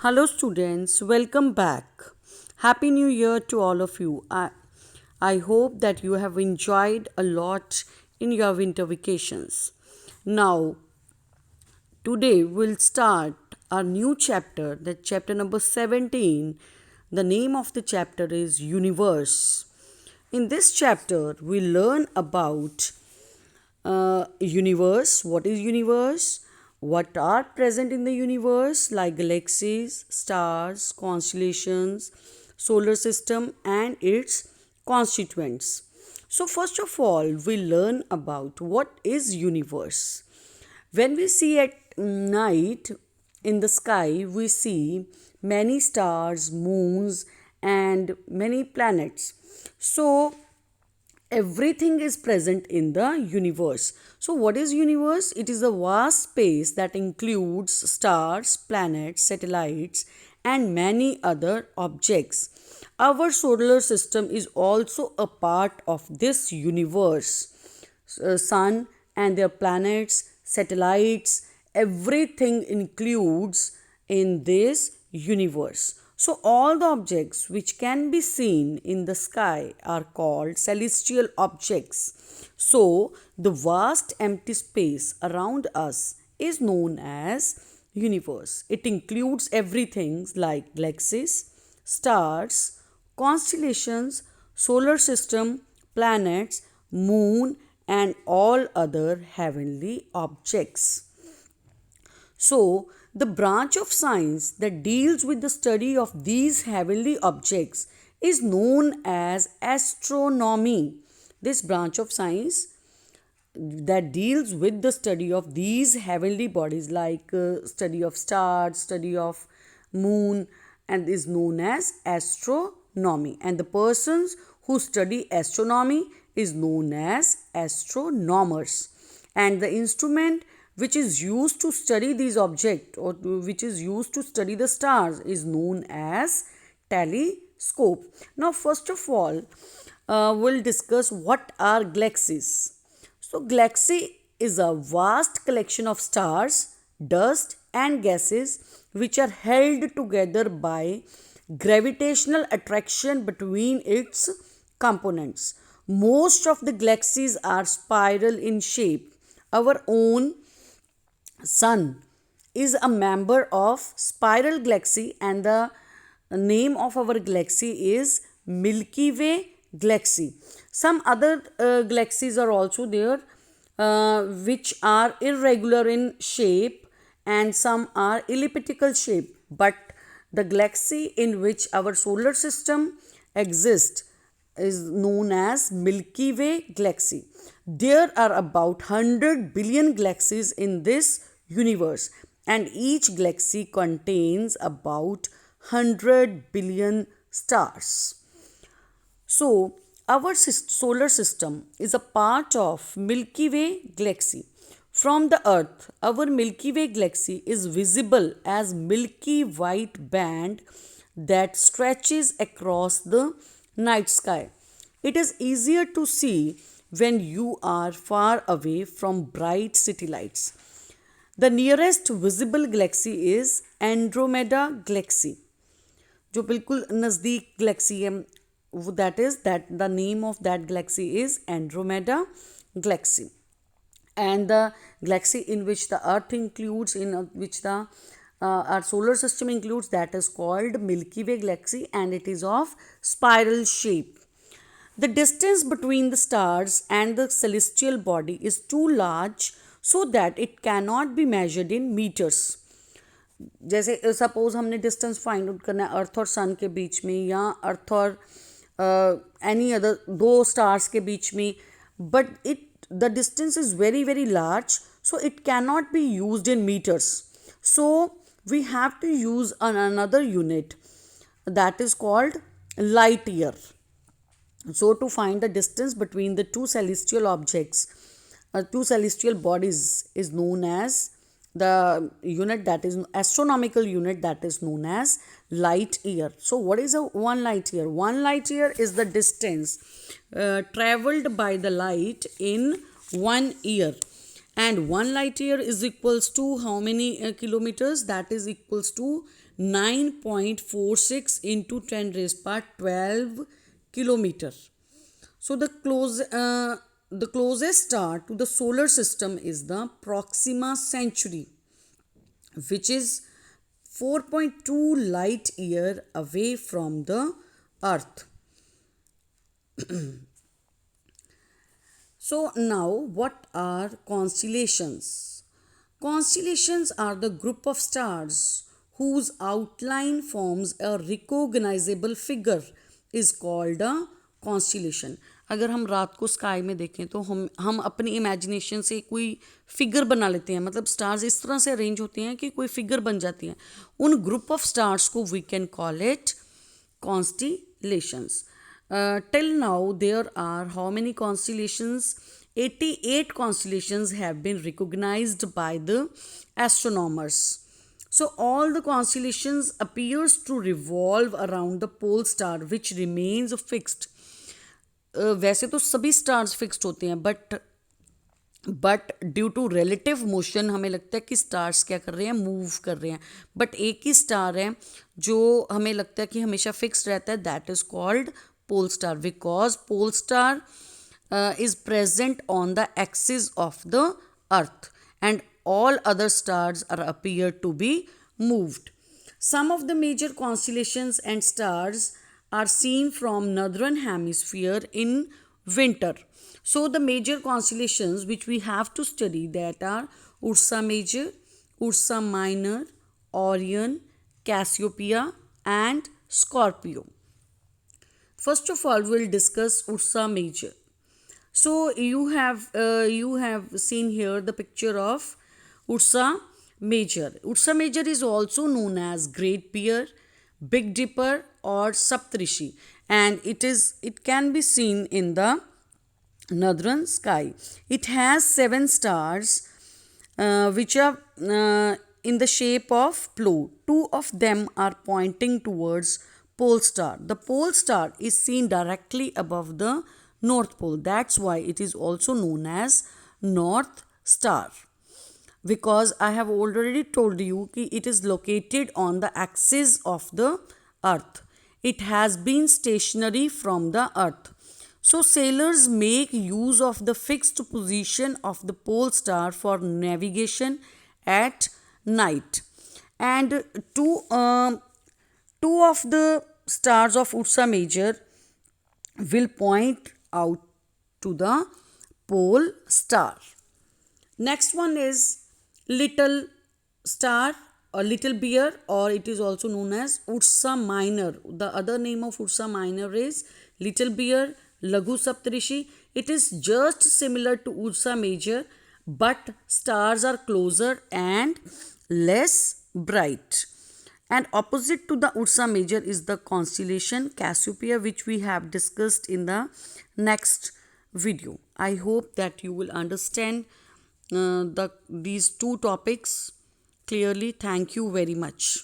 Hello, students. Welcome back. Happy New Year to all of you. I hope that you have enjoyed a lot in your winter vacations. Now, today we'll start our new chapter, that chapter number 17. The name of the chapter is Universe. In this chapter, we learn about universe. What is universe? What are present in the universe, like galaxies, stars, constellations, solar system, and its constituents. So first of all, we learn about what is universe. When we see at night in the sky, we see many stars, moons, and many planets. So everything is present in the universe. So what is universe? It is a vast space that includes stars, planets, satellites, and many other objects. Our solar system is also a part of this universe. Sun and their planets, satellites, everything includes in this universe. So, all the objects which can be seen in the sky are called celestial objects. So, the vast empty space around us is known as universe. It includes everything like galaxies, stars, constellations, solar system, planets, moon, and all other heavenly objects. So, the branch of science that deals with the study of these heavenly objects is known as astronomy. This branch of science that deals with the study of these heavenly bodies, like study of stars, study of moon, and is known as astronomy. And the persons who study astronomy is known as astronomers. And the instrument which is used to study these objects, or which is used to study the stars, is known as telescope. Now first of all, we'll discuss what are galaxies. So, galaxy is a vast collection of stars, dust, and gases which are held together by gravitational attraction between its components. Most of the galaxies are spiral in shape. Our own Sun is a member of spiral galaxy, and the name of our galaxy is Milky Way galaxy. Some other galaxies are also there, which are irregular in shape, and some are elliptical shape. But the galaxy in which our solar system exists is known as Milky Way galaxy. There are about 100 billion galaxies in this universe, and each galaxy contains about 100 billion stars. So, our solar system is a part of Milky Way galaxy. From the Earth, our Milky Way galaxy is visible as milky white band that stretches across the night sky. It is easier to see when you are far away from bright city lights. The nearest visible galaxy is Andromeda galaxy, जो बिल्कुल नज़दीक Galaxy है, that is that the name of that galaxy is Andromeda galaxy. And the galaxy in which the earth includes, in which the our solar system includes, that is called Milky Way galaxy, and it is of spiral shape. The distance between the stars and the celestial body is too large so that it cannot be measured in meters. जैसे suppose हमने distance find out करना है अर्थ और सन के बीच में, या अर्थ और any other दो स्टार्स के बीच में, but the distance is very very large, so it cannot be used in meters. So we have to use another unit, that is called light year. So to find the distance between the two celestial objects, two celestial bodies, is known as the unit, that is astronomical unit, that is known as light year. So what is a one light year? One light year is the distance traveled by the light in 1 year. And 1 light year is equals to how many kilometers? That is equals to 9.46 into 10 raised power 12 kilometer. So the closest star to the solar system is the Proxima Centauri, which is 4.2 light year away from the Earth. So now, what are constellations? Constellations are the group of stars whose outline forms a recognizable figure is called a constellation. अगर हम रात को sky में देखें तो हम अपनी imagination से कोई फिगर बना लेते हैं, मतलब स्टार्स इस तरह से अरेंज होते हैं कि कोई फिगर बन जाती हैं. उन ग्रुप ऑफ स्टार्स को we can call it constellations. Till now, there are how many constellations? 88 constellations have been recognized by the astronomers. So, all the constellations appears to revolve around the pole star, which remains fixed. वैसे तो सभी stars fixed होते हैं, but due to relative motion हमें लगता है कि stars क्या कर रहे हैं, मूव कर रहे हैं. बट एक ही स्टार है जो हमें लगता है कि हमेशा फिक्स्ड रहता है, that is called pole star, because pole star is present on the axis of the earth and all other stars are appear to be moved. Some of the major constellations and stars are seen from northern hemisphere in winter. So the major constellations which we have to study, that are Ursa Major, Ursa Minor, Orion, Cassiopeia and Scorpio. First of all, we'll discuss Ursa Major. So you have seen here the picture of Ursa Major. Ursa Major is also known as Great Bear, Big Dipper or Saptarishi, and it can be seen in the northern sky. It has 7 stars which are in the shape of plow. 2 of them are pointing towards pole star. The pole star is seen directly above the North Pole. That's why it is also known as North Star. Because I have already told you that it is located on the axis of the Earth. It has been stationary from the Earth. So sailors make use of the fixed position of the pole star for navigation at night. And two of the stars of Ursa Major will point out to the pole star. Next one is Little Star or Little Bear, or it is also known as Ursa Minor. The other name of Ursa Minor is Little Bear, Laghu Saptarishi. It is just similar to Ursa Major, but stars are closer and less bright. And opposite to the Ursa Major is the constellation Cassiopeia, which we have discussed in the next video. I hope that you will understand these two topics clearly. Thank you very much.